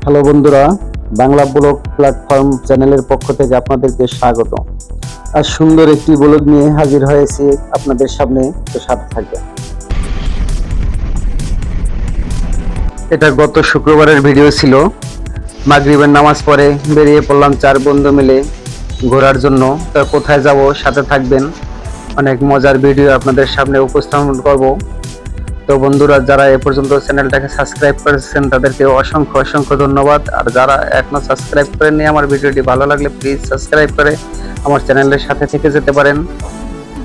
Hello বন্ধুরা, Bangla blog platform চ্যানেলের পক্ষ থেকে আপনাদেরকে স্বাগত। আর সুন্দর একটি ব্লগ নিয়ে হাজির হয়েছি আপনাদের সামনে, তো সাথে থাকবেন। এটা গত শুক্রবারের ভিডিও ছিল। মাগরিবের নামাজ পড়ে বেরিয়ে পড়লাম 4 বন্ধু মিলে ঘোরার জন্য। তা কোথায় যাব সাথে থাকবেন, অনেক মজার ভিডিও আপনাদের সামনে উপস্থাপন করব। তো বন্ধুরা, যারা এ পর্যন্ত চ্যানেলটাকে সাবস্ক্রাইব করেছেন তাদেরকে অসংখ্য অসংখ্য ধন্যবাদ। আর যারা এখনো সাবস্ক্রাইব করেননি, আমার ভিডিওটি ভালো লাগলে প্লিজ সাবস্ক্রাইব করে আমার চ্যানেলের সাথে থেকে যেতে পারেন।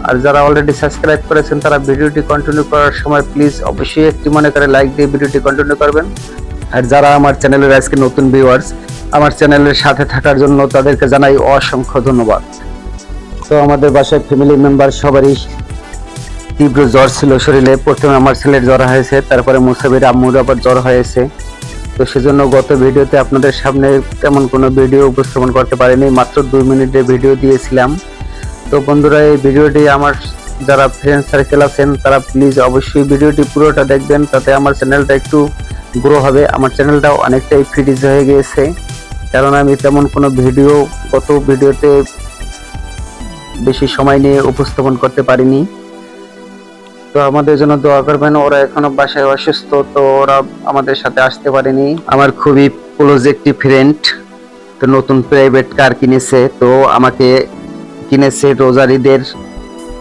আর যারা অলরেডি সাবস্ক্রাইব করেছেন তারা ভিডিওটি কন্টিনিউ করার সময় প্লিজ অবশ্যই একটি মনে করে লাইক দিয়ে ভিডিওটি কন্টিনিউ করবেন। আর যারা আমার চ্যানেলের আজকে নতুন ভিউয়ার্স, আমার চ্যানেলের সাথে থাকার জন্য তাদেরকে জানাই অসংখ্য ধন্যবাদ। তো আমাদের বাসায় ফ্যামিলি মেম্বার সবারই তীব্র জ্বর ছিল শরীরে। প্রথমে আমার ছেলের জ্বর হয়েছে, তারপরে মুসাবির আম্মুর আবার জ্বর হয়েছে। তো সেজন্য গত ভিডিওতে আপনাদের সামনে তেমন কোনো ভিডিও উপস্থাপন করতে পারিনি, মাত্র 2 মিনিটের ভিডিও দিয়েছিলাম। তো বন্ধুরা, এই ভিডিওটি আমার যারা ফ্রেন্ড সার্কেল আছেন তারা প্লিজ অবশ্যই ভিডিওটি পুরোটা দেখবেন, তাতে আমার চ্যানেলটা একটু গ্রো হবে। আমার চ্যানেলটাও অনেকটাই ফ্রিজ হয়ে গিয়েছে, কারণ আমি তেমন কোনো ভিডিও গত ভিডিওতে বেশি সময় নিয়ে উপস্থাপন করতে পারিনি। তো আমাদের জন্য দোয়া করবেন। ওরা এখনো বাসায় অসুস্থ, তো ওরা আমাদের সাথে আসতে পারেনি। আমার খুবই ক্লোজ একটি ফ্রেন্ড তো নতুন প্রাইভেট কার কিনেছে, তো আমাকে কিনেছে রোজার ঈদের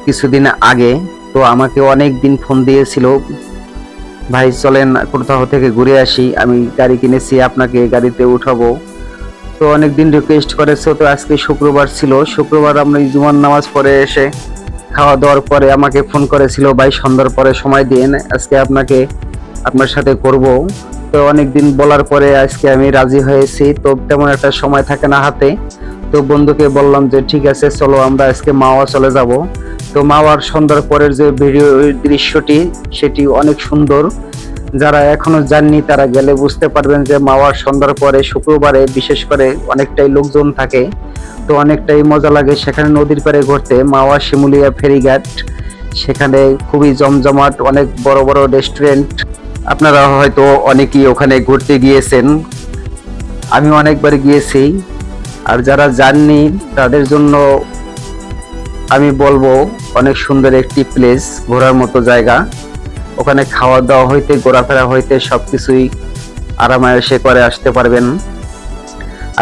কিছুদিন আগে। তো আমাকে অনেক দিন ফোন দিয়েছিল, ভাই চলেন কোথাও থেকে ঘুরে আসি, আমি গাড়ি কিনেছি, আপনাকে গাড়িতে উঠাবো। তো অনেক দিন রিকোয়েস্ট করেছে। তো আজকে শুক্রবার ছিল, শুক্রবার আমরা জুমার নামাজ পড়ে এসে খাওয়া দাওয়ার পরে আমাকে ফোন করেছিল, ভাই সন্ধ্যার পরে সময় দিন, আজকে আপনার সাথে করব। তো অনেকদিন বলার পরে আজকে আমি রাজি হয়েছি। তো তেমন একটা সময় থাকে না হাতে। তো বন্ধুকে বললাম যে ঠিক আছে চলো আমরা আজকে মাওয়া চলে যাব। তো মাওয়ার সন্ধ্যার পরের যে ভিডিও দৃশ্যটি সেটি অনেক সুন্দর। যারা এখনো যাননি তারা গেলে বুঝতে পারবেন যে মাওয়ার সন্ধ্যার পরে শুক্রবারে বিশেষ করে অনেকটাই লোকজন থাকে। তো অনেকটাই মজা লাগে সেখানে নদীর পাড়ে ঘুরতে। মাওয়া শিমুলিয়া ফেরিঘাট, সেখানে খুবই জমজমাট, অনেক বড় বড় রেস্টুরেন্ট। আপনারা হয়তো অনেকেই ওখানে ঘুরতে গিয়েছেন, আমি অনেকবার গিয়েছি। আর যারা যাননি তাদের জন্য আমি বলবো অনেক সুন্দর একটি প্লেস, ঘোরার মতো জায়গা। ওখানে খাওয়া দাওয়া হইতে ঘোরাফেরা হইতে সবকিছুই আরামায়েশে করে আসতে পারবেন।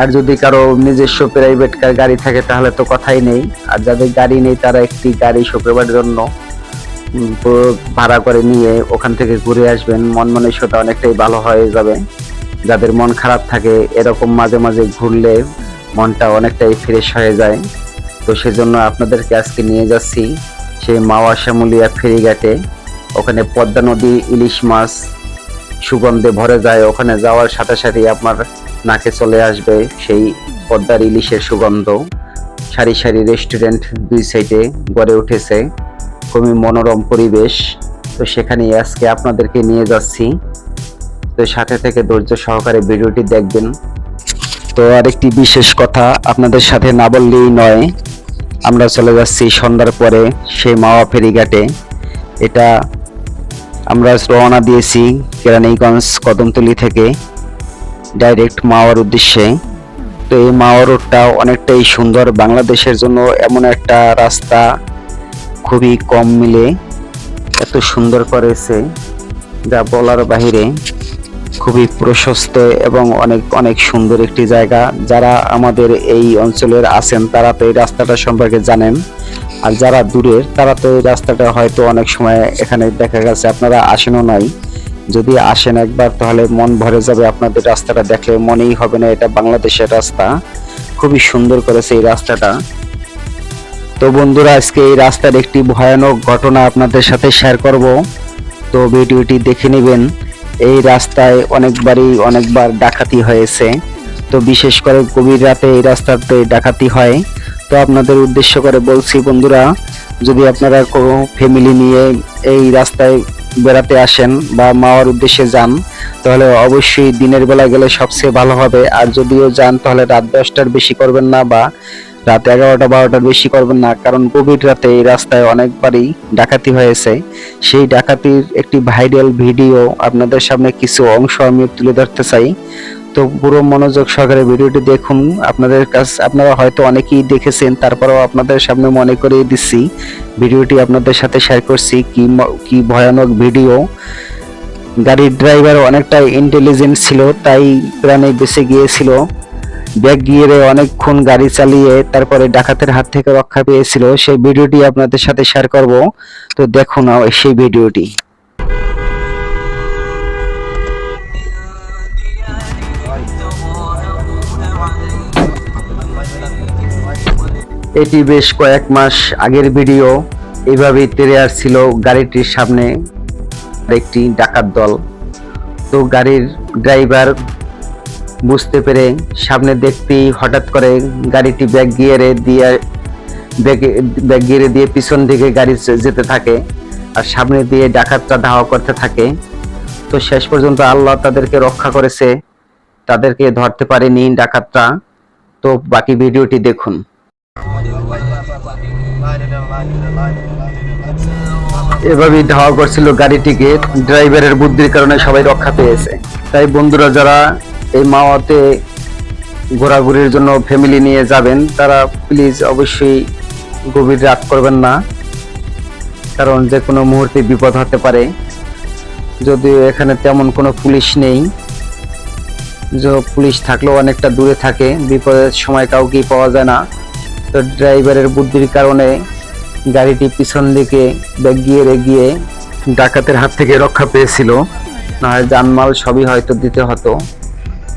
আর যদি কারো নিজস্ব প্রাইভেট গাড়ি থাকে তাহলে তো কথাই নেই। আর যাদের গাড়ি নেই তারা একটি গাড়ি শুক্রবারের জন্য ভাড়া করে নিয়ে ওখান থেকে ঘুরে আসবেন, মন মানসিকতা অনেকটাই ভালো হয়ে যাবে। যাদের মন খারাপ থাকে এরকম মাঝে মাঝে ঘুরলে মনটা অনেকটাই ফ্রেশ হয়ে যায়। তো সেজন্য আপনাদেরকে আজকে নিয়ে যাচ্ছি সেই মাওয়া শ্যামুলিয়া ফেরিঘাটে। ওখানে পদ্মা নদী, ইলিশ মাছ সুগন্ধে ভরে যায়। ওখানে যাওয়ার সাথে সাথে আপনার নাকে চলে আসবে সেই পদ্মার ইলিশের সুগন্ধ। সারি সারি রেস্টুরেন্ট দুই সাইডে গড়ে উঠেছে, খুবই মনোরম পরিবেশ। তো সেখানে আজকে আপনাদেরকে নিয়ে যাচ্ছি, তো সাথে থেকে ধৈর্য সহকারে ভিডিওটি দেখবেন। তো আরেকটি বিশেষ কথা আপনাদের সাথে না বললেই নয়, আমরা চলে যাচ্ছি সন্ধ্যার পরে সেই মাওয়া ফেরিঘাটে। এটা আমরা রওনা দিয়েছি কেরানীগঞ্জ কদমতলী থেকে ডাইরেক্ট মাওয়ার উদ্দেশ্যে। তো এই মাওয়া রোডটা অনেকটাই সুন্দর, বাংলাদেশের জন্য এমন একটা রাস্তা খুবই কম মিলে এত সুন্দর করেছে যা বলার বাহিরে। খুবই প্রশস্ত এবং অনেক অনেক সুন্দর একটি জায়গা। যারা আমাদের এই অঞ্চলের আছেন তারা তো এই রাস্তাটা সম্পর্কে জানেন, আর যারা দূরের তারা তো এই রাস্তাটা হয়তো অনেক সময় এখানে দেখা গেছে আপনারা আসেনও নাই। যদি আসেন একবার তাহলে মন ভরে যাবে, আপনাদের রাস্তাটা দেখলে মনেই হবে না এটা বাংলাদেশের রাস্তা। খুবই সুন্দর করেছে এই রাস্তাটা। তো বন্ধুরা, আজকে এই রাস্তার একটি ভয়ানক ঘটনা আপনাদের সাথে শেয়ার করব, তো ভিডিওটি দেখে নেবেন। এই রাস্তায় অনেকবার ডাকাতি হয়েছে, তো বিশেষ করে গভীর রাতে এই রাস্তাতে ডাকাতি হয়। তো আপনাদের উদ্দেশ্য করে বলছি বন্ধুরা, যদি আপনারা কোনো ফ্যামিলি নিয়ে এই রাস্তায় বেড়াতে আসেন বা মাওয়ার উদ্দেশ্যে যান তাহলে অবশ্যই দিনের বেলা গেলে সবচেয়ে ভালো হবে। আর যদিও যান তাহলে রাত 10টার বেশি করবেন না বা রাত 11টা-12টার বেশি করবেন না, কারণ গভীর রাতে এই রাস্তায় অনেকবারই ডাকাতি হয়েছে। সেই ডাকাতির একটি ভাইরাল ভিডিও আপনাদের সামনে কিছু অংশ আমি তুলে ধরতে চাই। তো তো পুরো মনোযোগ সহকারে ভিডিওটি দেখুন। আপনারা হয়তো অনেকেই দেখেছেন, তারপরেও আপনাদের সামনে মনে করিয়ে দিচ্ছি, ভিডিওটি আপনাদের সাথে শেয়ার করছি। কি ভয়ানক ভিডিও। গাড়ির ড্রাইভার অনেকটা ইন্টেলিজেন্ট ছিল, তাই প্রাণে বেঁচে গিয়েছিল। ব্যাক গিয়ারে অনেকক্ষণ গাড়ি চালিয়ে তারপরে ডাকাতের হাত থেকে রক্ষা পেয়েছিল। সেই ভিডিওটি আপনাদের সাথে শেয়ার করব। তো দেখুন সেই ভিডিওটি। এটি বেশ কয়েক মাস আগের ভিডিও। এইভাবেই তেড়ে আসছিল গাড়িটির সামনে একটি ডাকাত দল। তো গাড়ির ড্রাইভার বুঝতে পেরে সামনে দেখতেই হঠাৎ করে গাড়িটি ব্যাক গিয়ারে দিয়ে পিছন দিকে গাড়ি যেতে থাকে, আর সামনে দিয়ে ডাকাতরা ধাওয়া করতে থাকে। তো শেষ পর্যন্ত আল্লাহ তাদেরকে রক্ষা করেছে, তাদেরকে ধরতে পারেনি ডাকাতরা। তো বাকি ভিডিওটি দেখুন। এভাবেই ধাওয়া করছিল গাড়িটিকে। ড্রাইভারের বুদ্ধির কারণে সবাই রক্ষা পেয়েছে। তাই বন্ধুরা, যারা এই মাওয়াতে ঘোরাঘুরির জন্য ফ্যামিলি নিয়ে যাবেন, তারা প্লিজ অবশ্যই গভীর রাত করবেন না, কারণ যে কোনো মুহূর্তে বিপদ হতে পারে। যদিও এখানে তেমন কোনো পুলিশ নেই, যে পুলিশ থাকলেও অনেকটা দূরে থাকে, বিপদের সময় কাউকেই পাওয়া যায় না। তো ড্রাইভারের বুদ্ধির কারণে গাড়িটি পিছন দিকে ব্যাক গিয়ারে গিয়ে ডাকাতের হাত থেকে রক্ষা পেয়েছিল, না হয় জানমাল সবই হয়তো দিতে হতো।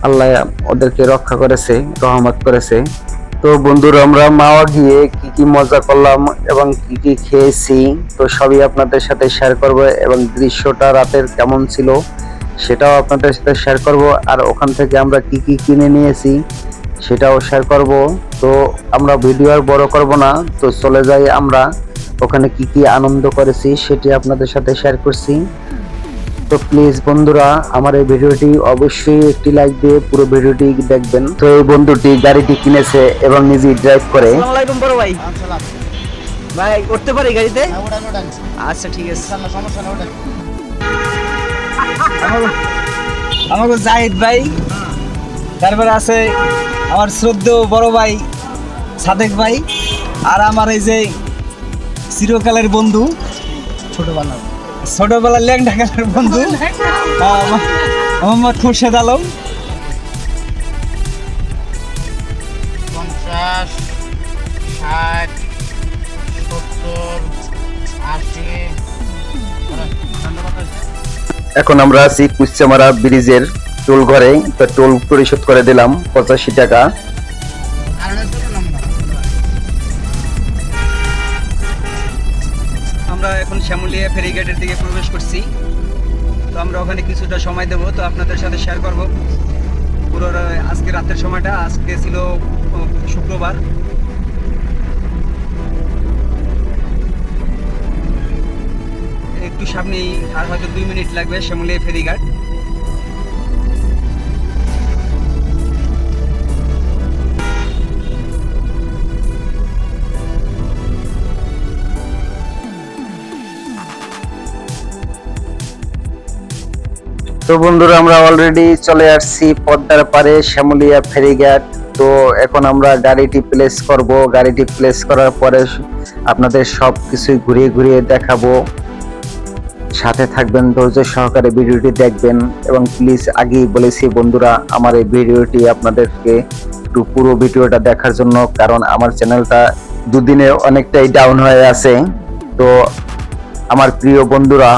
আল্লাহ ওদেরকে রক্ষা করেছে, রহমত করেছে। তো বন্ধুরা, আমরা মাওয়া গিয়ে কি কি মজা করলাম এবং কি কি খেয়েছি, তো সবই আপনাদের সাথে শেয়ার করব, এবং দৃশ্যটা রাতের কেমন ছিল সেটাও আপনাদের সাথে শেয়ার করব। আর ওখান থেকে আমরা কি কি কিনে নিয়েছি সেটাও শেয়ার করব। তো আমরা ভিডিও আর বড় করব না, তো চলে যাই আমরা ওখানে কি কি আনন্দ করেছি সেটি আপনাদের সাথে শেয়ার করছি। তো প্লিজ বন্ধুরা, আমার এই ভিডিওটি অবশ্যই একটি লাইক দিয়ে পুরো ভিডিওটি দেখবেন। তো এই বন্ধুটি গাড়িটি কিনেছে এবং নিজেই ড্রাইভ করে। আসসালামু আলাইকুম বড় ভাই। ভাই উঠতে পারি গাড়িতে? আচ্ছা ঠিক আছে, সমস্যা না। আমাকে জাহিদ ভাই, তারপরে আছে আমার শ্রদ্ধেয় বড় ভাই সাদেক ভাই, আর আমার এই যে চিরকালের বন্ধু ছোটবেলার ল্যাংডাকালের বন্ধু মোহাম্মদ খুরশেদ আলম। 50, 60, 70, 80। এখন আমরা আছি কুচ্চামারা ব্রিজের টোল ঘরে। তো টোল পরিশোধ করে দিলাম 85 টাকা। আমরা এখন শ্যামলিয়া ফেরিঘাটের দিকে প্রবেশ করছি। তো আমরা ওখানে কিছুটা সময় দেবো, তো আপনাদের সাথে শেয়ার করব পুরো আজকে রাতের সময়টা। আজকে ছিল শুক্রবার। একটু সামনেই, আর হয়তো 2 মিনিট লাগবে শ্যামলিয়া ফেরিঘাট। তো বন্ধুরা, আমরা অলরেডি চলে আসছি পদ্মার পারে শ্যামলিয়া ফেরিঘাট। তো এখন আমরা গাড়িটি প্লেস করব। গাড়িটি প্লেস করার পরে আপনাদের সব কিছুই ঘুরিয়ে ঘুরিয়ে দেখাবো। সাথে থাকবেন, ধৈর্য সহকারে ভিডিওটি দেখবেন। এবং প্লিজ আগেই বলেছি বন্ধুরা, আমার এই ভিডিওটি আপনাদেরকে একটু পুরো ভিডিওটা দেখার জন্য, কারণ আমার চ্যানেলটা দুদিনে অনেকটাই ডাউন হয়ে আছে। তো আমার প্রিয় বন্ধুরা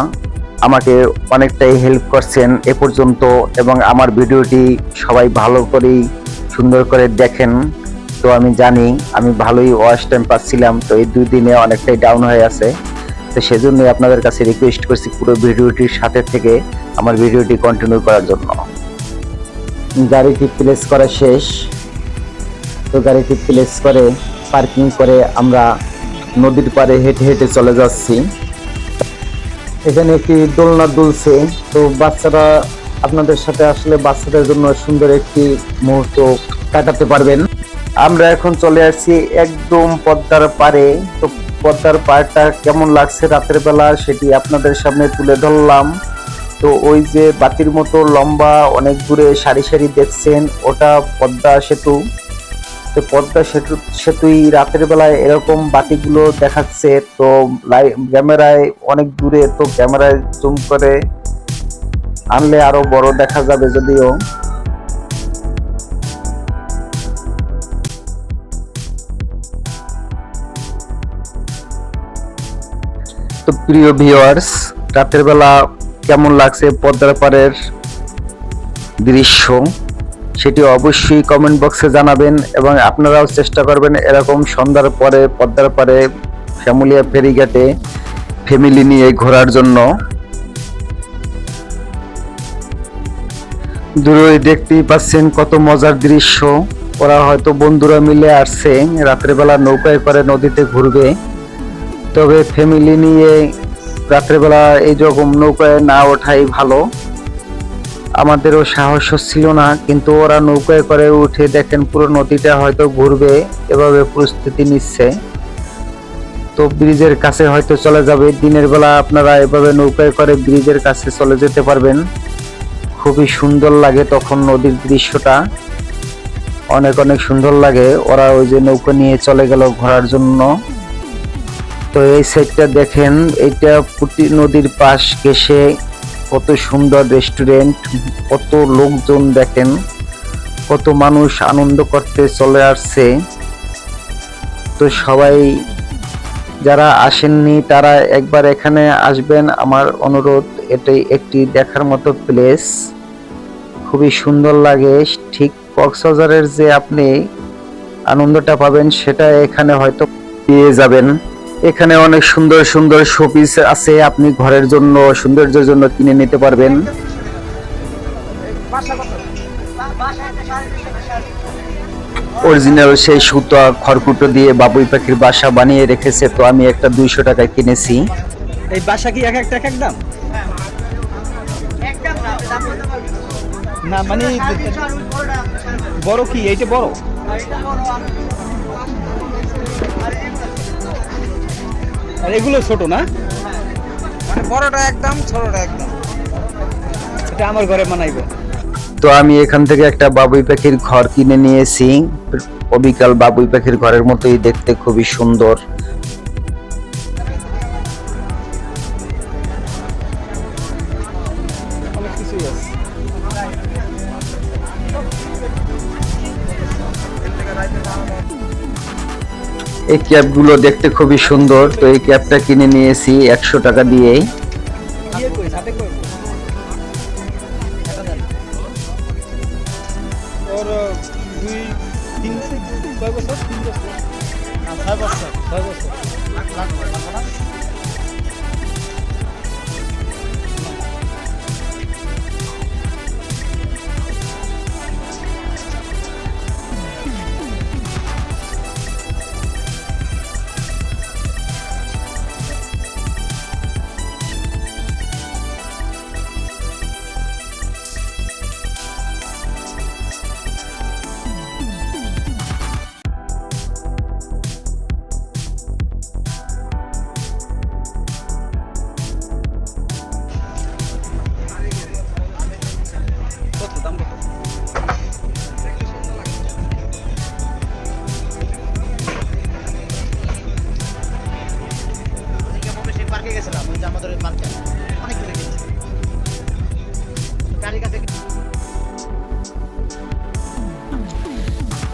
আমাকে অনেকটাই হেল্প করছেন এ পর্যন্ত, এবং আমার ভিডিওটি সবাই ভালো করেই সুন্দর করে দেখেন। তো আমি জানি আমি ভালোই ওয়াচ টাইম পাচ্ছিলাম, তো এই 2 দিনে অনেকটাই ডাউন হয়ে আছে। তো সেজন্যই আপনাদের কাছে রিকোয়েস্ট করছি পুরো ভিডিওটির সাথে থেকে আমার ভিডিওটি কন্টিনিউ করার জন্য। গাড়িটি প্লেস করা শেষ। তো গাড়িটি প্লেস করে পার্কিং করে আমরা নদীর পাড়ে হেঁটে হেঁটে চলে যাচ্ছি। এখানে একটি দোলনা দুলছে। তো বাচ্চারা, আপনাদের সাথে আসলে বাচ্চাদের জন্য সুন্দর একটি মুহূর্ত কাটাতে পারবেন। আমরা এখন চলে আসছি একদম পদ্মার পাড়ে। তো পদ্মার পাড়টা কেমন লাগছে রাতের বেলা সেটি আপনাদের সামনে তুলে ধরলাম। তো ওই যে বাতির মতো লম্বা অনেক দূরে সারি সারি দেখছেন, ওটা পদ্মা সেতু। তো পদ্মা সেতুই রাতের বেলায় এরকম বাতিগুলো দেখাচ্ছে। তো ক্যামেরায় অনেক দূরে, তো ক্যামেরায় জুম করে আনলে আরো বড় দেখা যাবে যদিও। তো প্রিয় ভিউয়ার্স, রাতের বেলা কেমন লাগছে পদ্মার পাড়ের দৃশ্য সেটি অবশ্যই কমেন্ট বক্সে জানাবেন, এবং আপনারাও চেষ্টা করবেন এরকম সন্ধ্যার পরে পদ্মার পাড়ে শ্যামুলিয়া ফেরিঘাটে ফ্যামিলি নিয়ে ঘোরার জন্য। দূরে দেখতেই পাচ্ছেন কত মজার দৃশ্য। ওরা হয়তো বন্ধুরা মিলে আসছে রাতের বেলা নৌকায় করে নদীতে ঘুরবে। তবে ফ্যামিলি নিয়ে রাতের বেলা এই রকম নৌকায় না ওঠাই ভালো। আমাদেরও সাহস ছিল না, কিন্তু ওরা নৌকায় করে উঠে দেখেন পুরো নদীটা হয়তো ঘুরবে, এভাবে প্রস্তুতি নিচ্ছে। তো ব্রিজের কাছে হয়তো চলে যাবে। দিনের বেলা আপনারা এভাবে নৌকায় করে ব্রিজের কাছে চলে যেতে পারবেন। খুবই সুন্দর লাগে তখন নদীর দৃশ্যটা, অনেক অনেক সুন্দর লাগে। ওরা ওই যে নৌকা নিয়ে চলে গেল ঘোরার জন্য। তো এই সাইডটা দেখেন, এটা পুটি নদীর পাশ ঘেঁষে কত সুন্দর রেস্টুরেন্ট, কত লোকজন দেখেন, কত মানুষ আনন্দ করতে চলে আসছে। তো সবাই যারা আসেননি তারা একবার এখানে আসবেন, আমার অনুরোধ। এটাই একটি দেখার মতো প্লেস, খুবই সুন্দর লাগে। ঠিক কক্সবাজারের যে আপনি আনন্দটা পাবেন সেটা এখানে হয়তো পেয়ে যাবেন। এখানে অনেক সুন্দর সুন্দর শোপিস আছে, আপনি ঘরের জন্য সৌন্দর্যের জন্য কিনে নিতে পারবেন। অরিজিনাল সেই সুতা খড়কুটো দিয়ে বাবুই পাখির বাসা বানিয়ে রেখেছে। তো আমি একটা 200 টাকায় কিনেছি। এই বাসা কি এক একটা এক দাম? না মানে বড় কি এইটা বড়? আর এগুলো ছোট না? মানে বড়টা একদম, ছোটটা একদম। এটা আমার ঘরে বানাইবো। তো আমি এখান থেকে একটা বাবুই পাখির ঘর কিনে নিয়েছি। অবিকাল বাবুই পাখির ঘরের মতোই দেখতে, খুবই সুন্দর। অনেক কিছুই আছে। এই ক্যাপগুলো দেখতে খুবই সুন্দর। তো এই ক্যাপটা কিনে নিয়েছি 100 টাকা দিয়ে। ওর 2-3 বছর 6 বছর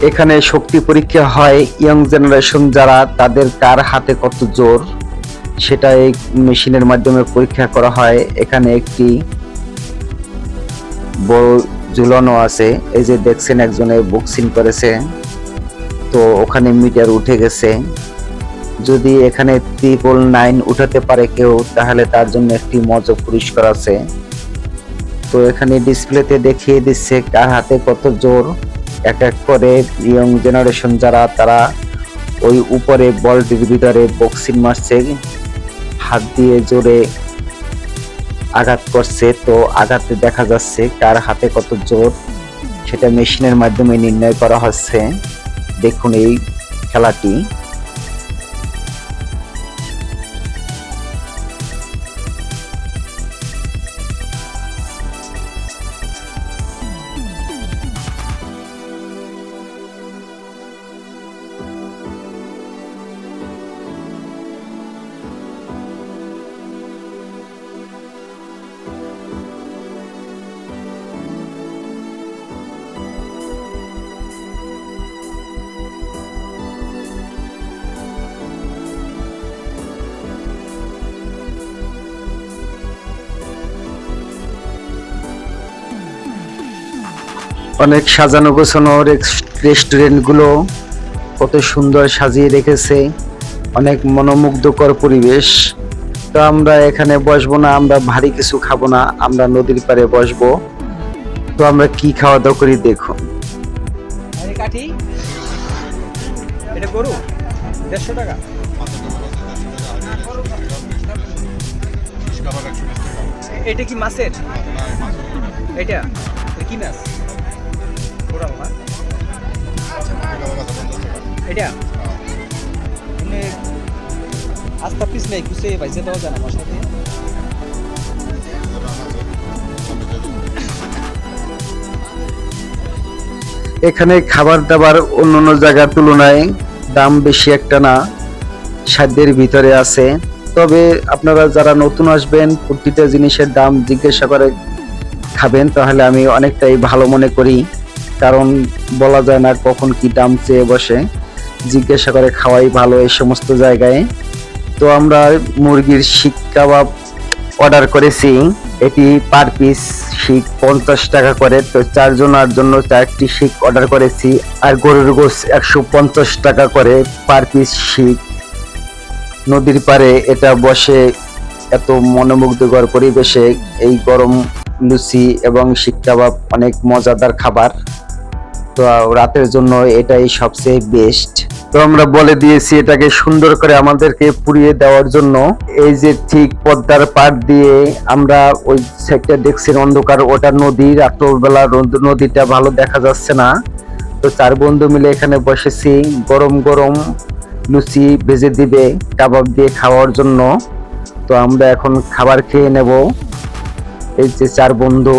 এখানে শক্তি পরীক্ষা হয়, ইয়ং জেনারেশন যারা, তাদের কার হাতে কত জোর সেটা এই মেশিনের মাধ্যমে পরীক্ষা করা হয়। এখানে একটি বড় ঝুলানো আছে, এই যে দেখছেন একজনে বক্সিং করেছে। তো ওখানে মিটার উঠে গেছে। যদি এখানে 999 উঠাতে পারে কেউ, তাহলে তার জন্য একটি মজা পুরস্কার আছে। তো এখানে ডিসপ্লেতে দেখিয়ে দিচ্ছে কার হাতে কত জোর। এক এক করে ইয়ং জেনারেশন যারা, তারা ওই উপরে বলটির ভিতরে বক্সিং মারছে, হাত দিয়ে জোরে আঘাত করছে। তো আঘাতে দেখা যাচ্ছে কার হাতে কত জোর, সেটা মেশিনের মাধ্যমে নির্ণয় করা হচ্ছে। দেখুন এই খেলাটি। অনেক সাজানো গোছানো রেস্টুরেন্টগুলো কত সুন্দর সাজিয়ে রেখেছে, অনেক মনোমুগ্ধকর পরিবেশ। তো আমরা এখানে বসবো না, আমরা ভারী কিছু খাবো না, আমরা নদীর পাড়ে বসবো। তো আমরা কি খাওয়া দাওয়া করি দেখুন। আরে কাঠি এটা গরু 150 টাকা। এটা কি মাছের? এটা কি মাছ? কোরাল না এটা? মানে আস্তা পিস নাই কুসে ভাইজে দাও জানা আমার সাথে। এখানে খাবার দাবার অন্যান্য জায়গার তুলনায় দাম বেশি একটা না, সাধ্যের ভিতরে আছে। তবে আপনারা যারা নতুন আসবেন প্রতিটা জিনিসের দাম জিজ্ঞাসা করে খাবেন, তাহলে আমি অনেকটাই ভালো মনে করি। কারণ বলা যায় না কখন কি দাম চেয়ে বসে, জিজ্ঞাসা করে খাওয়াই ভালো এই সমস্ত জায়গায়। তো আমরা মুরগির শিক কাবাব অর্ডার করেছি। এটি পার পিস শিক 50 টাকা করে। তো 4 জনের জন্য 4টি শিক অর্ডার করেছি। আর গরুর গোশ 150 টাকা করে পার পিস শিক। নদীর পাড়ে এটা বসে এত মনোমুগ্ধকর পরিবেশে এই গরম লুচি এবং শিক কাবাব অনেক মজাদার খাবার। তো রাতের জন্য এটাই সবচেয়ে বেস্ট। তো আমরা বলে দিয়েছি এটাকে সুন্দর করে আমাদেরকে পুড়িয়ে দেওয়ার জন্য। এই যে ঠিক পদ্মার পাড় দিয়ে আমরা ওই সাইডটা দেখছি অন্ধকার, ওটা নদী। রাত্রবেলা নদীটা ভালো দেখা যাচ্ছে না। তো 4 বন্ধু মিলে এখানে বসেছি, গরম গরম লুচি ভেজে দিবে কাবাব দিয়ে খাওয়ার জন্য। তো আমরা এখন খাবার খেয়ে নেব। এই যে 4 বন্ধু,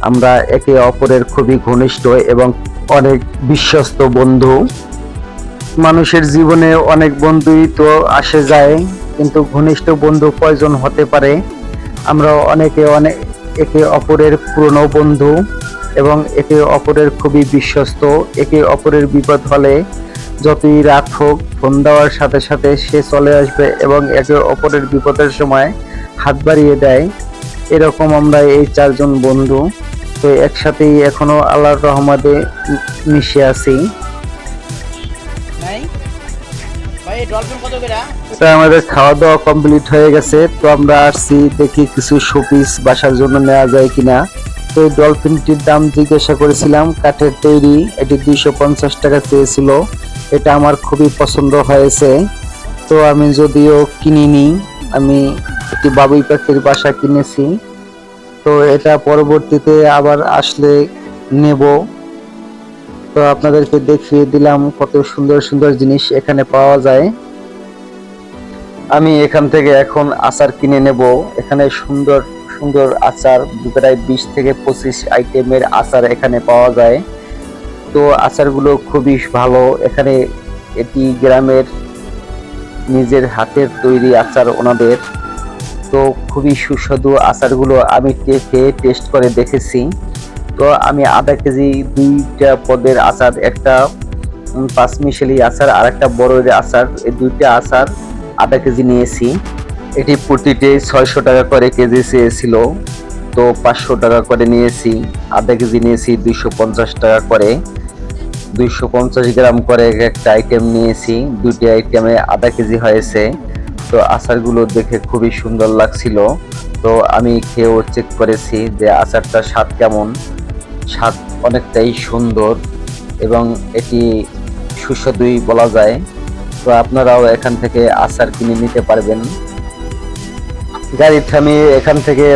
আমরা একে অপরের খুবই ঘনিষ্ঠ এবং অনেক বিশ্বস্ত বন্ধু। মানুষের জীবনে অনেক বন্ধুই তো আসে যায়, কিন্তু ঘনিষ্ঠ বন্ধু কয়জন হতে পারে? আমরা অনেকে একে অপরের পুরনো বন্ধু এবং একে অপরের খুবই বিশ্বস্ত। একে অপরের বিপদ হলে যতই রাত হোক ফোন দেওয়ার সাথে সাথে সে চলে আসবে এবং একে অপরের বিপদের সময় হাত বাড়িয়ে দেয়। এরকম আমরা এই 4 জন বন্ধু। তো একসাথেই এখনো আল্লাহর রহমতে মিশে আছি। তো আমাদের খাওয়া দাওয়া কমপ্লিট হয়ে গেছে। তো আমরা আসছি দেখি কিছু শোপিস বাসার জন্য নেওয়া যায় কিনা। তো এই ডলফিনটির দাম জিজ্ঞাসা করেছিলাম, কাঠের তৈরি, এটি 250 টাকা চেয়েছিল। এটা আমার খুবই পছন্দ হয়েছে। তো আমি যদিও কিনিনি, আমি একটি বাবুই পাখির বাসা কিনেছি। তো এটা পরবর্তীতে আবার আসলে নেব। তো আপনাদেরকে দেখিয়ে দিলাম কত সুন্দর সুন্দর জিনিস এখানে পাওয়া যায়। আমি এখান থেকে এখন আচার কিনে নেব। এখানে সুন্দর সুন্দর আচার, প্রায় 20 থেকে 25 আইটেমের আচার এখানে পাওয়া যায়। তো আচারগুলো খুবই ভালো। এখানে এটি গ্রামের নিজের হাতের তৈরি আচার ওনাদের। তো খুবই সুস্বাদু আচারগুলো আমি খেয়ে টেস্ট করে দেখেছি। তো আমি আধা কেজি 2টা পদের আচার, একটা 5 মিশালি আচার আর একটা বড়ের আচার, এই 2টা আচার আধা কেজি নিয়েছি। এটি প্রতিটি 600 টাকা করে কেজি চেয়েছিল। তো 500 টাকা করে নিয়েছি। আধা কেজি নিয়েছি 250 টাকা করে। 250 গ্রাম করে একটা আইটেম নিয়েছি। 2টি আইটেমে আধা কেজি হয়েছে। তো আচারগুলো দেখে খুবই সুন্দর লাগছিল। তো আমি খেয়েও চেক করেছি যে আচারটার স্বাদ কেমন। স্বাদ অনেকটাই সুন্দর এবং এটি সুস্বাদুই বলা যায়। তো আপনারাও এখান থেকে আচার কিনে নিতে পারবেন। গাড়ি থামিয়ে এখান থেকে